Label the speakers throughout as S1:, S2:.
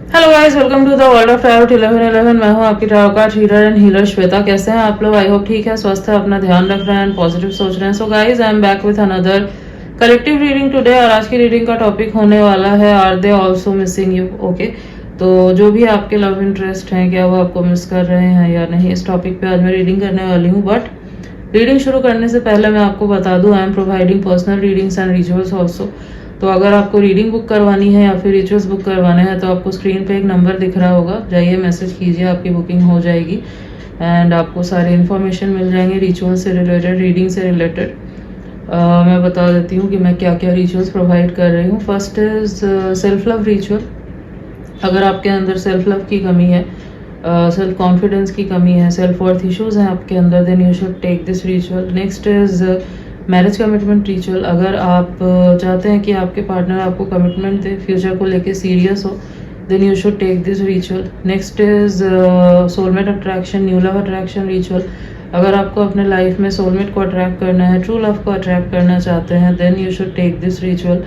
S1: Hello guys, welcome to the world of tarot 1111। मैं हूं आपकी tarot card reader and healer Shweta. कैसे हैं आप लोग? आई होप ठीक है, स्वस्थ है, अपना ध्यान रख रहे हैं एंड पॉजिटिव सोच रहे हैं। So guys, I am back with another collective reading today. और आज की रीडिंग का टॉपिक होने वाला है are they also missing you. Okay, तो जो भी आपके लव इंटरेस्ट हैं, क्या वो आपको मिस कर रहे हैं या नहीं, इस टॉपिक पे आज मैं रीडिंग करने वाली हूँ। बट रीडिंग शुरू करने से पहले मैं आपको बता दूं, I am providing personal readings and rituals also. तो अगर आपको रीडिंग बुक करवानी है या फिर रिचुअल्स बुक करवाने हैं तो आपको स्क्रीन पे एक नंबर दिख रहा होगा, जाइए मैसेज कीजिए, आपकी बुकिंग हो जाएगी एंड आपको सारे इन्फॉर्मेशन मिल जाएंगे रिचुअल से रिलेटेड, रीडिंग से रिलेटेड। मैं बता देती हूँ कि मैं क्या क्या रिचुअल्स प्रोवाइड कर रही हूँ। First is self love ritual. अगर आपके अंदर सेल्फ लव की कमी है, सेल्फ कॉन्फिडेंस की कमी है, सेल्फ वर्थ इश्यूज हैं आपके अंदर, then you should take this ritual. Next is marriage commitment ritual. अगर आप चाहते हैं कि आपके पार्टनर आपको कमिटमेंट दे, फ्यूचर को लेके सीरियस हो, then you should take this ritual. Next is soulmate attraction, new love attraction ritual. अगर आपको अपने लाइफ में सोलमेट को अट्रैक्ट करना है, ट्रू लव को अट्रैक्ट करना चाहते हैं, then you should take this ritual.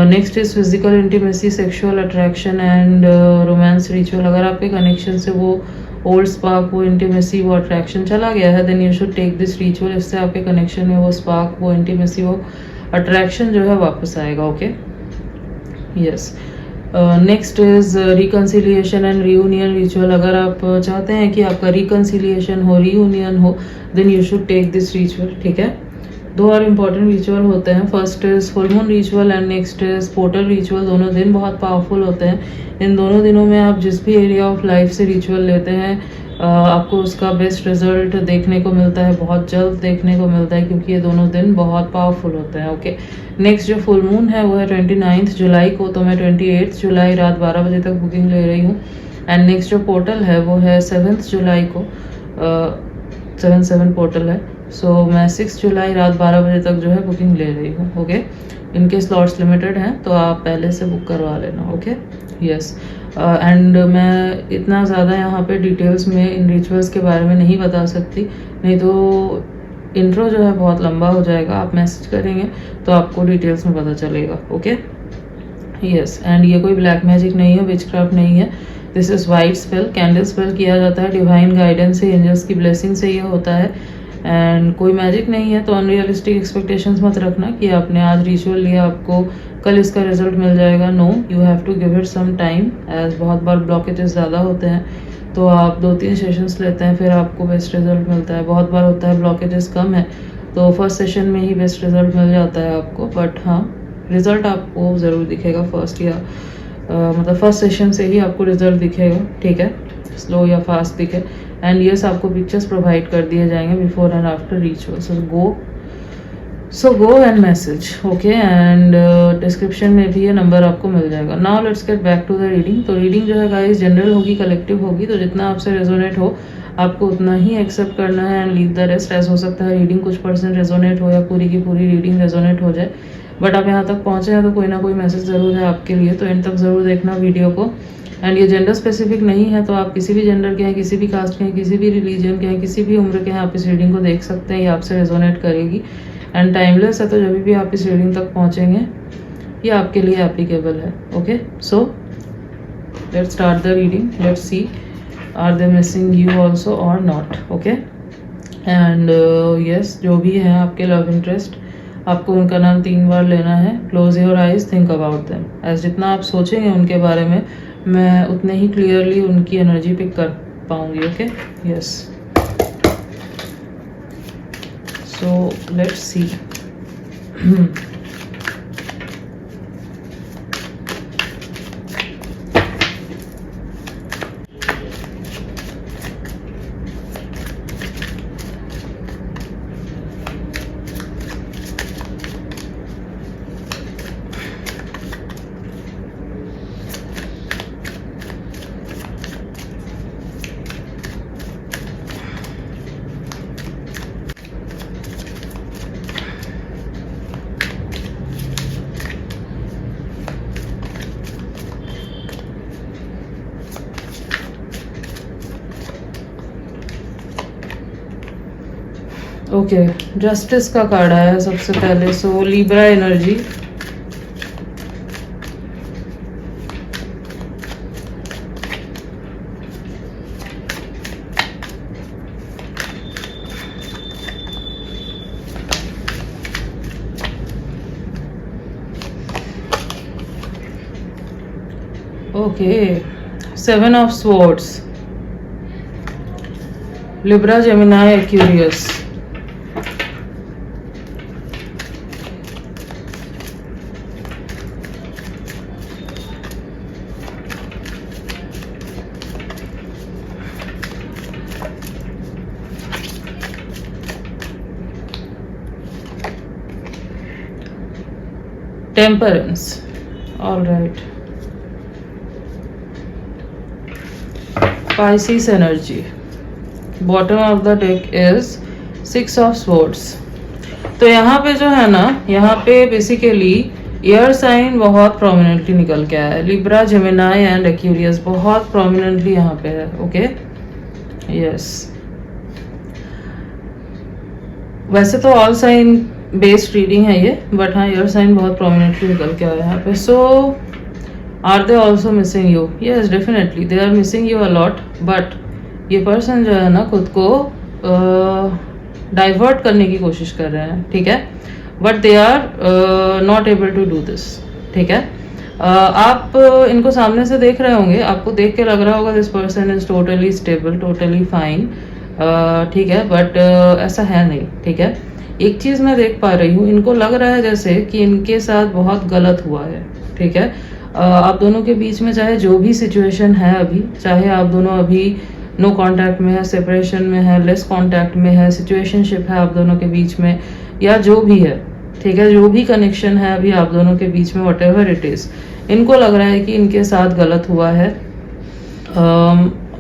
S1: Next is physical intimacy, sexual attraction and romance ritual. अगर आपके कनेक्शन से वो ओल्ड स्पार्क, वो इंटीमेसी, वो अट्रैक्शन चला गया है, then you should take this ritual. इससे आपके कनेक्शन में वो स्पार्क, वो इंटीमेसी, वो अट्रैक्शन जो है वापस आएगा। Okay, yes. Next is reconciliation and reunion ritual. अगर आप चाहते हैं कि आपका रिकन्सिलिएशन हो, रियूनियन हो, then you should take this ritual. ठीक है, दो और इम्पॉर्टेंट रिचुअल होते हैं। First is full moon ritual and next is portal ritual. दोनों दिन बहुत पावरफुल होते हैं। इन दोनों दिनों में आप जिस भी एरिया ऑफ लाइफ से रिचुअल लेते हैं, आपको उसका बेस्ट रिजल्ट देखने को मिलता है, बहुत जल्द देखने को मिलता है, क्योंकि ये दोनों दिन बहुत पावरफुल होते हैं। ओके, नेक्स्ट जो फुल मून है वो है 29 जुलाई को, तो मैं 28 जुलाई रात 12 बजे तक बुकिंग ले रही हूँ। एंड नेक्स्ट जो पोर्टल है वो है 7 जुलाई को, 7 पोर्टल है। सो मैं 6 जुलाई रात 12 बजे तक जो है बुकिंग ले रही हूँ। ओके, इनके स्लॉट्स लिमिटेड हैं तो आप पहले से बुक करवा लेना। Okay, yes. एंड मैं इतना ज़्यादा यहाँ पे डिटेल्स में इन रिचुअल्स के बारे में नहीं बता सकती, नहीं तो इंट्रो जो है बहुत लंबा हो जाएगा। आप मैसेज करेंगे तो आपको डिटेल्स में पता चलेगा। Okay, yes. एंड ये कोई ब्लैक मैजिक नहीं है, विचक्राफ्ट नहीं है। This is white spell, candle spell किया जाता है डिवाइन गाइडेंस से, एंजल्स की ब्लेसिंग से ये होता है। एंड कोई मैजिक नहीं है, तो अनरियलिस्टिक एक्सपेक्टेशंस मत रखना कि आपने आज रिचुअल लिया, आपको कल इसका रिजल्ट मिल जाएगा। No, you have to give it some time, as बहुत बार ब्लॉकेजेस ज़्यादा होते हैं, तो आप 2-3 सेशंस लेते हैं फिर आपको बेस्ट रिजल्ट मिलता है। बहुत बार होता है ब्लॉकेजेस कम है तो फर्स्ट सेशन में ही बेस्ट रिजल्ट मिल जाता है आपको, बट हाँ, रिजल्ट आपको ज़रूर दिखेगा फर्स्ट या मतलब फर्स्ट सेशन से ही आपको रिजल्ट दिखेगा। ठीक है, स्लो या फास्ट दिखे। एंड यस, आपको पिक्चर्स प्रोवाइड कर दिए जाएंगे before and after ritual. So go and message. Okay, and description में भी ये नंबर आपको मिल जाएगा। Now let's get back to the reading. तो रीडिंग जो है गाइस जनरल होगी, कलेक्टिव होगी, तो जितना आपसे रेजोनेट हो आपको उतना ही एक्सेप्ट करना है एंड लीव द रेस्ट। ऐसा हो सकता है रीडिंग कुछ % रेजोनेट हो या पूरी की पूरी रीडिंग रेजोनेट हो जाए, बट आप यहाँ तक पहुँचे हैं तो कोई ना कोई मैसेज ज़रूर है आपके लिए, तो एंड तक ज़रूर देखना वीडियो को। एंड ये जेंडर स्पेसिफिक नहीं है, तो आप किसी भी जेंडर के हैं, किसी भी कास्ट के हैं, किसी भी रिलीजन के हैं, किसी भी उम्र के हैं, आप इस रीडिंग को देख सकते हैं, ये आपसे रेजोनेट करेगी। एंड टाइमलेस है, तो जब भी आप इस रीडिंग तक पहुँचेंगे ये आपके लिए एप्लीकेबल है। Okay, so let's start the reading. Let's see are they missing you also और नॉट। ओके, एंड यस, जो भी है आपके लव इंटरेस्ट, आपको उनका नाम 3 बार लेना है। Close your eyes, think about them. As जितना आप सोचेंगे उनके बारे में, मैं उतने ही क्लियरली उनकी एनर्जी पिक कर पाऊंगी। Okay, yes. So let's see. Okay, justice का कार्ड आया है सबसे पहले। So Libra energy, okay, 7 of swords, Libra, Gemini, Aquarius. Temperance, all right. Pisces energy, bottom of the deck is 6 of swords। तो यहाँ पे जो है ना, यहाँ पे बेसिकली एयर साइन बहुत प्रोमिनेंटली निकल के आया है। लिब्रा, जेमिनाई एंड एक्वेरियस बहुत प्रोमिनेंटली यहाँ पे है। Okay, yes. वैसे तो ऑल साइन बेस्ड रीडिंग है ये, बट हाँ एयर साइन बहुत प्रोमिनेंटली निकल के आया है यहाँ पे। So are they also missing you? Yes, definitely they are missing you a lot, but ये पर्सन जो है ना खुद को डाइवर्ट करने की कोशिश कर रहे हैं, ठीक है, but they are not able to do this, ठीक है। आप इनको सामने से देख रहे होंगे, आपको देख के लग रहा होगा this person is totally stable, totally fine, ठीक है, बट ऐसा है नहीं, ठीक है। एक चीज़ मैं देख पा रही हूँ, इनको लग रहा है जैसे कि इनके साथ बहुत गलत हुआ है, ठीक है। आप दोनों के बीच में चाहे जो भी सिचुएशन है अभी, चाहे आप दोनों अभी नो कांटेक्ट में है, सेपरेशन में है, लेस कांटेक्ट में है, सिचुएशनशिप है आप दोनों के बीच में, या जो भी है, ठीक है, जो भी कनेक्शन है अभी आप दोनों के बीच में, वट एवर इट इज़, इनको लग रहा है कि इनके साथ गलत हुआ है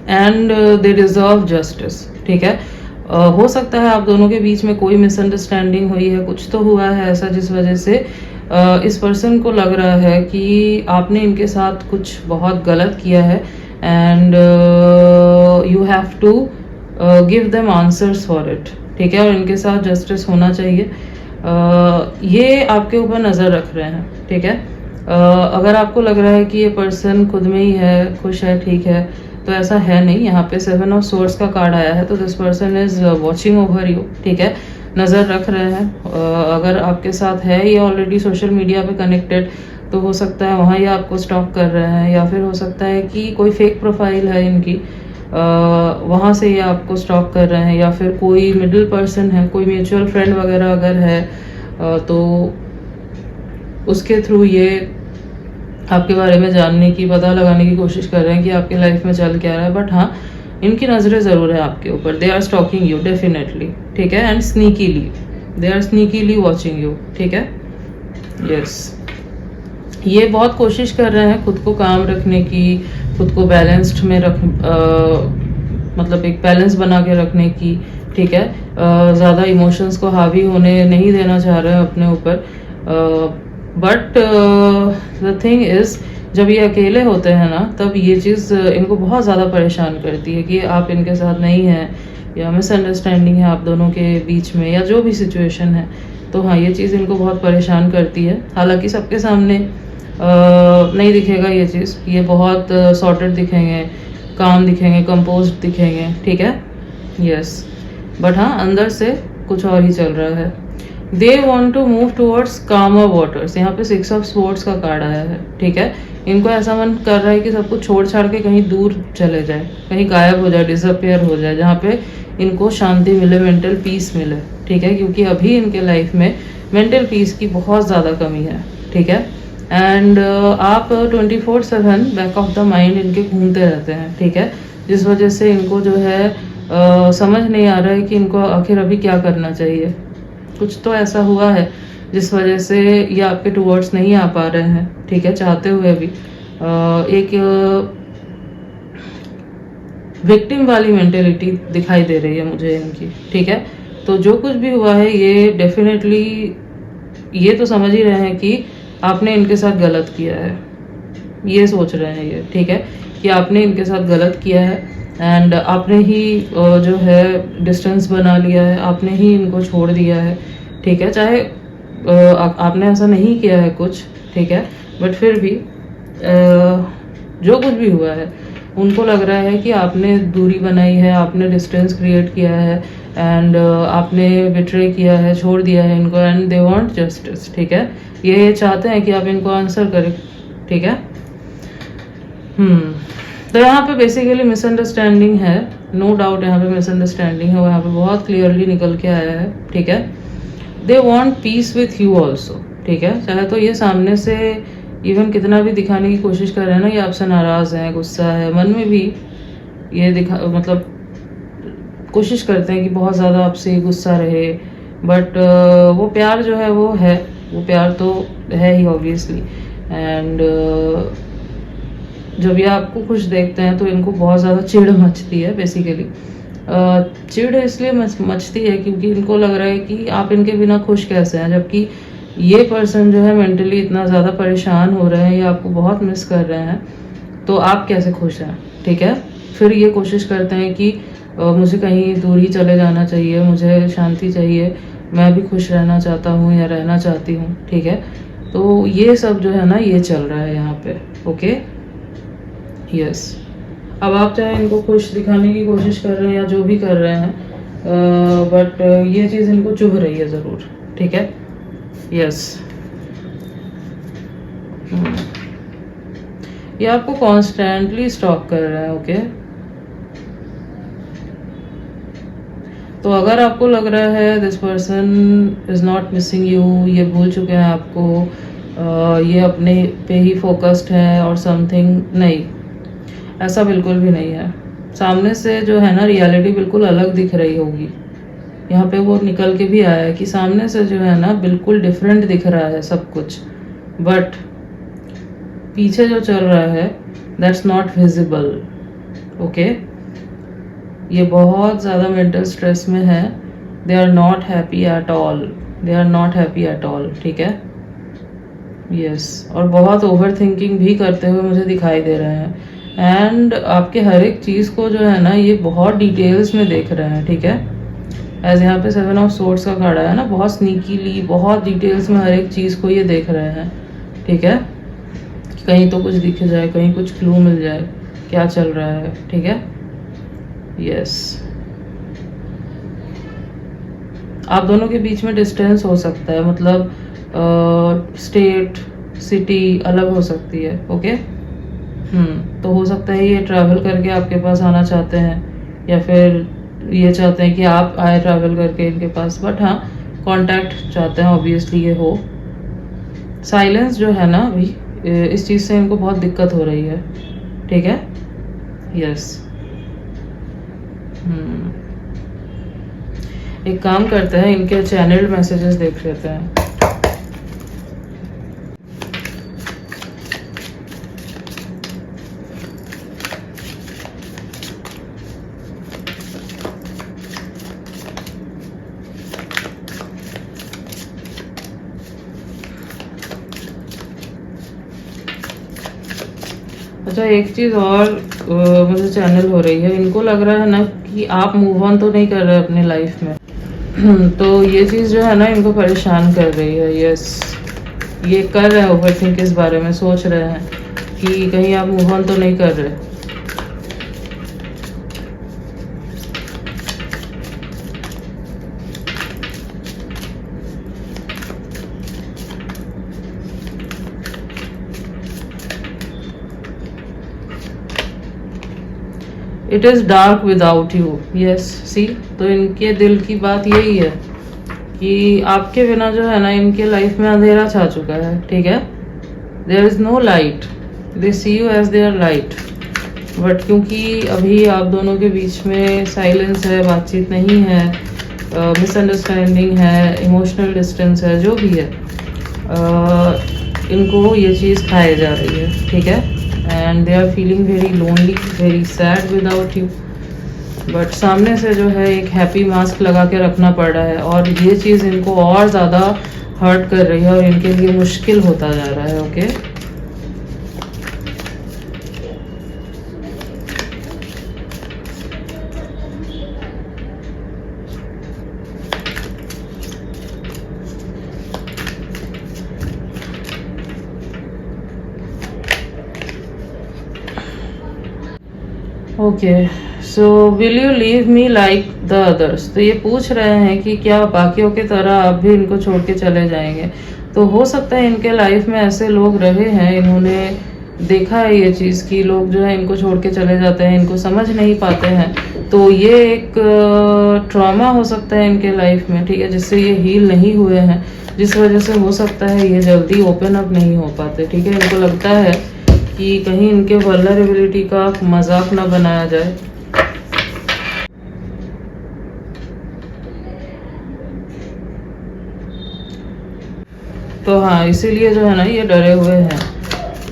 S1: एंड दे डिजर्व जस्टिस, ठीक है। हो सकता है आप दोनों के बीच में कोई मिसअंडरस्टैंडिंग हुई है, कुछ तो हुआ है ऐसा जिस वजह से इस पर्सन को लग रहा है कि आपने इनके साथ कुछ बहुत गलत किया है and you have to give them answers for it, ठीक है, और इनके साथ जस्टिस होना चाहिए। ये आपके ऊपर नज़र रख रहे हैं, ठीक है। अगर आपको लग रहा है कि ये पर्सन खुद में ही है, खुश है, ठीक है, तो ऐसा है नहीं। यहाँ पे 7 ऑफ सोर्स का कार्ड आया है, तो this person is watching over you, ठीक है, नज़र रख रहे हैं। अगर आपके साथ है ये ऑलरेडी सोशल मीडिया पे कनेक्टेड, तो हो सकता है वहाँ ये आपको स्टॉक कर रहे हैं, या फिर हो सकता है कि कोई फेक प्रोफाइल है इनकी, वहाँ से ये आपको स्टॉक कर रहे हैं, या फिर कोई मिडिल पर्सन है, कोई म्यूचुअल फ्रेंड वगैरह अगर है तो उसके थ्रू ये आपके बारे में जानने की, पता लगाने की कोशिश कर रहे हैं कि आपके लाइफ में चल क्या रहा है। बट हाँ, इनकी नज़रें ज़रूर है आपके ऊपर, they are stalking you definitely, ठीक है, and sneakily they are sneakily watching you, ठीक है, यस। ये बहुत कोशिश कर रहे हैं खुद को काम रखने की, खुद को बैलेंस्ड में मतलब एक बैलेंस बना के रखने की, ठीक है, ज़्यादा इमोशंस को हावी होने नहीं देना चाह रहे हैं अपने ऊपर। बट द थिंग इज़, जब ये अकेले होते हैं ना, तब ये चीज़ इनको बहुत ज़्यादा परेशान करती है कि आप इनके साथ नहीं हैं, या मिसअंडरस्टैंडिंग है आप दोनों के बीच में, या जो भी सिचुएशन है। तो हाँ, ये चीज़ इनको बहुत परेशान करती है। हालांकि सबके सामने नहीं दिखेगा ये चीज़, ये बहुत सॉर्टेड दिखेंगे, काम दिखेंगे, कंपोज्ड दिखेंगे, ठीक है, यस। बट हाँ, अंदर से कुछ और ही चल रहा है। They want to move towards calmer waters. यहाँ पे 6 ऑफ स्वॉर्ड्स का कार्ड आया है, ठीक है। इनको ऐसा मन कर रहा है कि सब कुछ छोड़ छाड़ के कहीं दूर चले जाए, कहीं गायब हो जाए, डिसअपियर हो जाए, जहाँ पे इनको शांति मिले, मेंटल पीस मिले, ठीक है, क्योंकि अभी इनके लाइफ में मेंटल पीस की बहुत ज़्यादा कमी है, ठीक है। एंड आप 24/7 बैक ऑफ द माइंड इनके घूमते रहते हैं, ठीक है, जिस वजह से इनको जो है समझ नहीं आ रहा है कि इनको आखिर अभी क्या करना चाहिए। कुछ तो ऐसा हुआ है जिस वजह से ये आपके टूवर्ड्स नहीं आ पा रहे हैं, ठीक है, चाहते हुए भी। एक विक्टिम वाली मेंटेलिटी दिखाई दे रही है मुझे इनकी, ठीक है। तो जो कुछ भी हुआ है, ये डेफिनेटली ये तो समझ ही रहे हैं कि आपने इनके साथ गलत किया है, ये सोच रहे हैं ये, ठीक है, कि आपने इनके साथ गलत किया है एंड आपने ही जो है डिस्टेंस बना लिया है, आपने ही इनको छोड़ दिया है, ठीक है। चाहे आपने ऐसा नहीं किया है कुछ, ठीक है, बट फिर भी जो कुछ भी हुआ है, उनको लग रहा है कि आपने दूरी बनाई है, आपने डिस्टेंस क्रिएट किया है एंड आपने बिट्रे किया है, छोड़ दिया है इनको, एंड दे वांट जस्टिस, ठीक है। ये चाहते हैं कि आप इनको आंसर करें, ठीक है। तो यहाँ पे बेसिकली मिसअंडरस्टैंडिंग है, नो डाउट यहाँ पे मिसअंडरस्टैंडिंग है, वो यहाँ पे बहुत क्लियरली निकल के आया है, ठीक है। They want piece with you also, ठीक है। चाहे तो ये सामने से इवन कितना भी दिखाने की कोशिश कर रहे हैं ना, ये आपसे नाराज़ है, गुस्सा है, मन में भी ये मतलब कोशिश करते हैं कि बहुत ज़्यादा आपसे गुस्सा रहे, बट वो प्यार जो है वो प्यार तो है ही ऑब्वियसली। एंड जब ये आपको खुश देखते हैं तो इनको बहुत ज़्यादा चिढ़ मचती है बेसिकली। चिढ़ इसलिए मचती है क्योंकि इनको लग रहा है कि आप इनके बिना खुश कैसे हैं, जबकि ये पर्सन जो है मेंटली इतना ज़्यादा परेशान हो रहे हैं या आपको बहुत मिस कर रहे हैं, तो आप कैसे खुश हैं, ठीक है। फिर ये कोशिश करते हैं कि मुझे कहीं दूर ही चले जाना चाहिए, मुझे शांति चाहिए, मैं भी खुश रहना चाहता हूँ या रहना चाहती हूँ, ठीक है। तो ये सब जो है ना ये चल रहा है यहाँ पे, ओके, यस। अब आप चाहे इनको खुश दिखाने की कोशिश कर रहे हैं या जो भी कर रहे हैं, बट ये चीज़ इनको चुभ रही है ज़रूर, ठीक है, यस। ये आपको कॉन्स्टेंटली स्टॉक कर रहा है, ओके। तो अगर आपको लग रहा है this person is not missing you, ये भूल चुके हैं आपको, ये अपने पे ही फोकस्ड है और समथिंग, नहीं, ऐसा बिल्कुल भी नहीं है। सामने से जो है ना रियलिटी बिल्कुल अलग दिख रही होगी, यहाँ पे वो निकल के भी आया है कि सामने से जो है ना बिल्कुल डिफरेंट दिख रहा है सब कुछ, बट पीछे जो चल रहा है दैट्स नॉट विजिबल, ओके। ये बहुत ज़्यादा मेंटल स्ट्रेस में है, they are not happy at all, they are not happy at all, ठीक है, यस। और बहुत ओवर थिंकिंग भी करते हुए मुझे दिखाई दे रहे हैं, एंड आपके हर एक चीज़ को जो है ना ये बहुत डिटेल्स में देख रहे हैं, ठीक है। एज यहाँ पे 7 ऑफ सोर्ड्स का कार्ड है ना, बहुत स्नीकीली, बहुत डिटेल्स में हर एक चीज़ को ये देख रहे हैं, ठीक है। कहीं तो कुछ दिख जाए, कहीं कुछ क्लू मिल जाए क्या चल रहा है, ठीक है, यस। आप दोनों के बीच में डिस्टेंस हो सकता है, मतलब स्टेट सिटी अलग हो सकती है, ओके। तो हो सकता है ये ट्रैवल करके आपके पास आना चाहते हैं या फिर ये चाहते हैं कि आप आए ट्रैवल करके इनके पास, बट हाँ कांटेक्ट चाहते हैं, ऑब्वियसली ये हो। साइलेंस जो है ना अभी इस चीज़ से इनको बहुत दिक्कत हो रही है, ठीक है, यस। एक काम करते हैं, इनके चैनल्ड मैसेजेस देख लेते हैं। अच्छा, एक चीज़ और मुझे चैनल हो रही है, इनको लग रहा है ना कि आप मूव ऑन तो नहीं कर रहे अपनी लाइफ में तो ये चीज़ जो है ना इनको परेशान कर रही है, यस। ये कर रहे हैं ओवरथिंक, इस बारे में सोच रहे हैं कि कहीं आप मूव ऑन तो नहीं कर रहे। It is dark without you, yes, see. तो इनके दिल की बात यही है कि आपके बिना जो है ना इनके लाइफ में अंधेरा छा चुका है, ठीक है। There is no light, they see you as their light, but क्योंकि अभी आप दोनों के बीच में साइलेंस है, बातचीत नहीं है, मिसअंडरस्टैंडिंग है, इमोशनल डिस्टेंस है, जो भी है, इनको ये चीज़ खाई जा रही है, ठीक है। And they are feeling very lonely, very sad without you, but सामने से जो है एक हैप्पी मास्क लगा के रखना पड़ रहा है, और ये चीज़ इनको और ज़्यादा हर्ट कर रही है और इनके लिए मुश्किल होता जा रहा है, okay. Okay, so will you leave me like the others. तो ये पूछ रहे हैं कि क्या बाकियों की तरह आप भी इनको छोड़ के चले जाएंगे। तो हो सकता है इनके लाइफ में ऐसे लोग रहे हैं, इन्होंने देखा है ये चीज़ कि लोग जो है इनको छोड़ के चले जाते हैं, इनको समझ नहीं पाते हैं, तो ये एक ट्रॉमा हो सकता है इनके लाइफ में, ठीक है, जिससे ये हील नहीं हुए हैं, जिस वजह से हो सकता है ये जल्दी ओपन अप नहीं हो पाते, ठीक है। इनको लगता है कि कहीं इनके वल्नरेबिलिटी का मजाक ना बनाया जाए। तो हाँ, इसीलिए जो है ना ये डरे हुए हैं।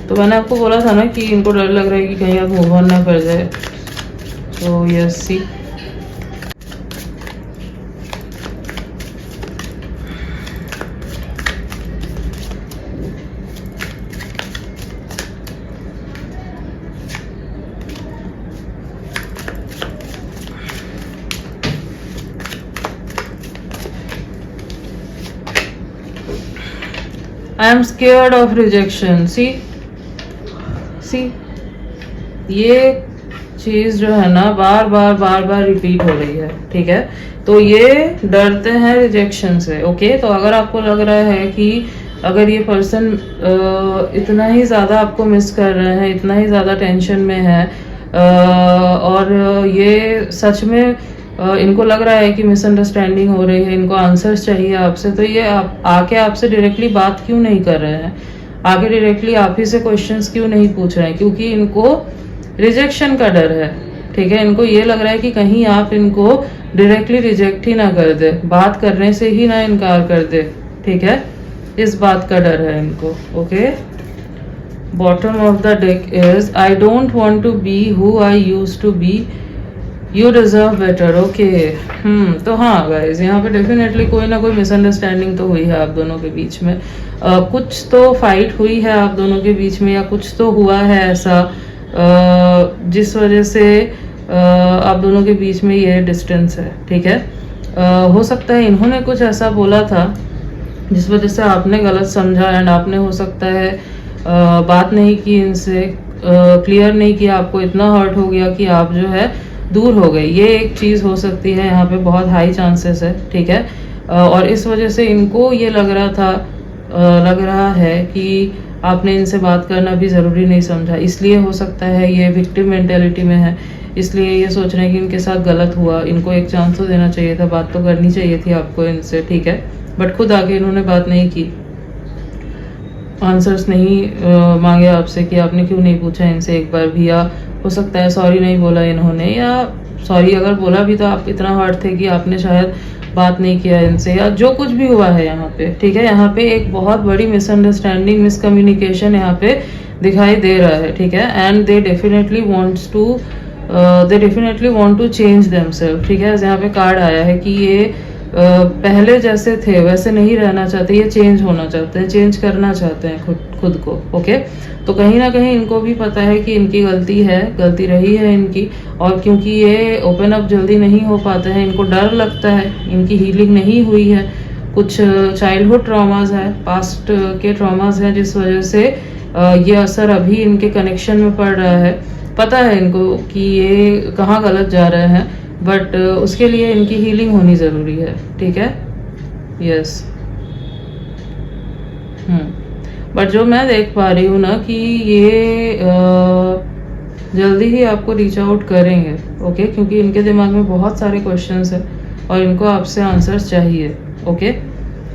S1: तो मैंने आपको बोला था ना कि इनको डर लग रहा है कि कहीं आप मूव ऑन ना कर जाए। तो yes, see I am scared of rejection. See ये चीज जो है ना बार बार रिपीट हो रही है, ठीक है। तो ये डरते हैं रिजेक्शन से, ओके। तो अगर आपको लग रहा है कि अगर ये पर्सन इतना ही ज़्यादा आपको मिस कर रहे हैं, इतना ही ज़्यादा टेंशन में है, और ये सच में इनको लग रहा है कि मिसअंडरस्टैंडिंग हो रही है, इनको आंसर्स चाहिए आपसे, तो ये आके आपसे डायरेक्टली बात क्यों नहीं कर रहे हैं, आगे डायरेक्टली आप ही से क्वेश्चंस क्यों नहीं पूछ रहे हैं? क्योंकि इनको रिजेक्शन का डर है, ठीक है। इनको ये लग रहा है कि कहीं आप इनको डायरेक्टली रिजेक्ट ही ना कर दे, बात करने से ही ना इनकार कर दे, ठीक है। इस बात का डर है इनको, okay. Bottom of the deck is I don't want to be who I used to be, you deserve better, okay. तो हाँ गाइज, यहाँ पे डेफिनेटली कोई ना कोई मिसअंडरस्टैंडिंग तो हुई है आप दोनों के बीच में, कुछ तो फाइट हुई है आप दोनों के बीच में, या कुछ तो हुआ है ऐसा जिस वजह से आप दोनों के बीच में ये डिस्टेंस है, ठीक है। हो सकता है इन्होंने कुछ ऐसा बोला था जिस वजह से आपने गलत समझा, एंड आपने हो सकता है बात नहीं की इनसे, क्लियर नहीं किया, आपको इतना हर्ट हो गया कि आप जो है दूर हो गए। ये एक चीज़ हो सकती है, यहाँ पे बहुत हाई चांसेस है, ठीक है। और इस वजह से इनको ये लग रहा है कि आपने इनसे बात करना भी ज़रूरी नहीं समझा, इसलिए हो सकता है ये विक्टिम मेंटेलिटी में है, इसलिए ये सोच रहे हैं कि इनके साथ गलत हुआ, इनको एक चांस तो देना चाहिए था, बात तो करनी चाहिए थी आपको इनसे, ठीक है। बट खुद आके इन्होंने बात नहीं की, आंसर्स नहीं मांगे आपसे कि आपने क्यों नहीं पूछा इनसे एक बार भी, या हो सकता है सॉरी नहीं बोला इन्होंने, या सॉरी अगर बोला भी तो आप इतना हर्ट थे कि आपने शायद बात नहीं किया इनसे, या जो कुछ भी हुआ है यहाँ पे, ठीक है। यहाँ पे एक बहुत बड़ी मिसअंडरस्टैंडिंग, मिसकम्युनिकेशन यहाँ पे दिखाई दे रहा है, ठीक है। And they definitely want to change themselves, ठीक है। यहाँ पे कार्ड आया है कि ये पहले जैसे थे वैसे नहीं रहना चाहते, ये चेंज होना चाहते हैं, चेंज करना चाहते हैं खुद को, ओके। तो कहीं ना कहीं इनको भी पता है कि इनकी गलती रही है इनकी, और क्योंकि ये ओपन अप जल्दी नहीं हो पाते हैं, इनको डर लगता है, इनकी हीलिंग नहीं हुई है, कुछ चाइल्डहुड ट्रॉमास है, पास्ट के ट्रॉमास है, जिस वजह से ये असर अभी इनके कनेक्शन में पड़ रहा है। पता है इनको कि ये कहाँ गलत जा रहे हैं, बट उसके लिए इनकी हीलिंग होनी ज़रूरी है, ठीक है। यस, बट जो मैं देख पा रही हूँ ना कि ये जल्दी ही आपको रीच आउट करेंगे, ओके, क्योंकि इनके दिमाग में बहुत सारे क्वेश्चंस हैं और इनको आपसे आंसर्स चाहिए, okay.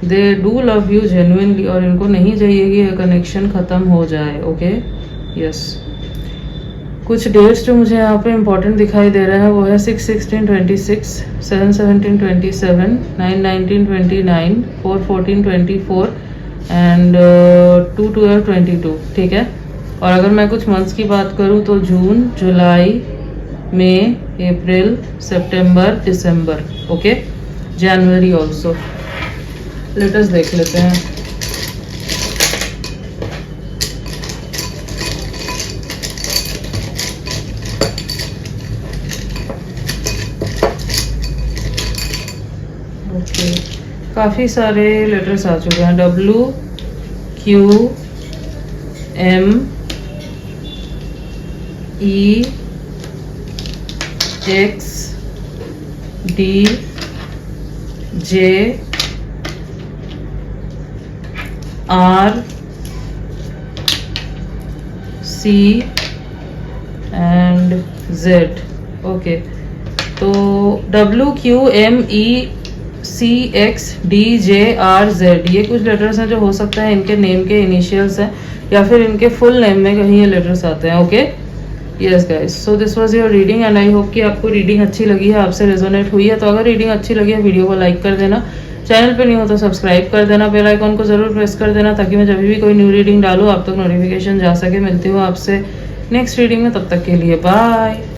S1: They do love you genuinely, और इनको नहीं चाहिए कि ये कनेक्शन ख़त्म हो जाए, ओके। यस, कुछ डेट्स जो मुझे यहाँ पे इम्पोर्टेंट दिखाई दे रहा है वो है 6/16/26, 7/17/27, 9/19/29, 4/14/24 एंड 2/12/22, ठीक है। और अगर मैं कुछ मंथ्स की बात करूँ तो जून, जुलाई, मई, अप्रैल, सितंबर, दिसंबर, ओके, जनवरी ऑल्सो। लेटेस्ट देख लेते हैं। ओके, काफ़ी सारे लेटर्स आ चुके हैं, WQMEXDJR C and Z. Okay, तो WQMECXDJRZ ये कुछ लेटर्स हैं जो हो सकता है इनके नेम के इनिशियल्स हैं या फिर इनके फुल नेम में कहीं ये लेटर्स आते हैं. Okay, yes guys, so this was your reading and I hope कि आपको रीडिंग अच्छी लगी है, आपसे रेजोनेट हुई है. तो अगर रीडिंग अच्छी लगी है वीडियो को लाइक कर देना, चैनल पे नहीं हो तो सब्सक्राइब कर देना, बेल आइकॉन को जरूर प्रेस कर देना ताकि मैं जब भी कोई न्यू रीडिंग डालूँ आप तक नोटिफिकेशन जा सके. मिलती हूँ आपसे नेक्स्ट रीडिंग में, तब तक के लिए बाय.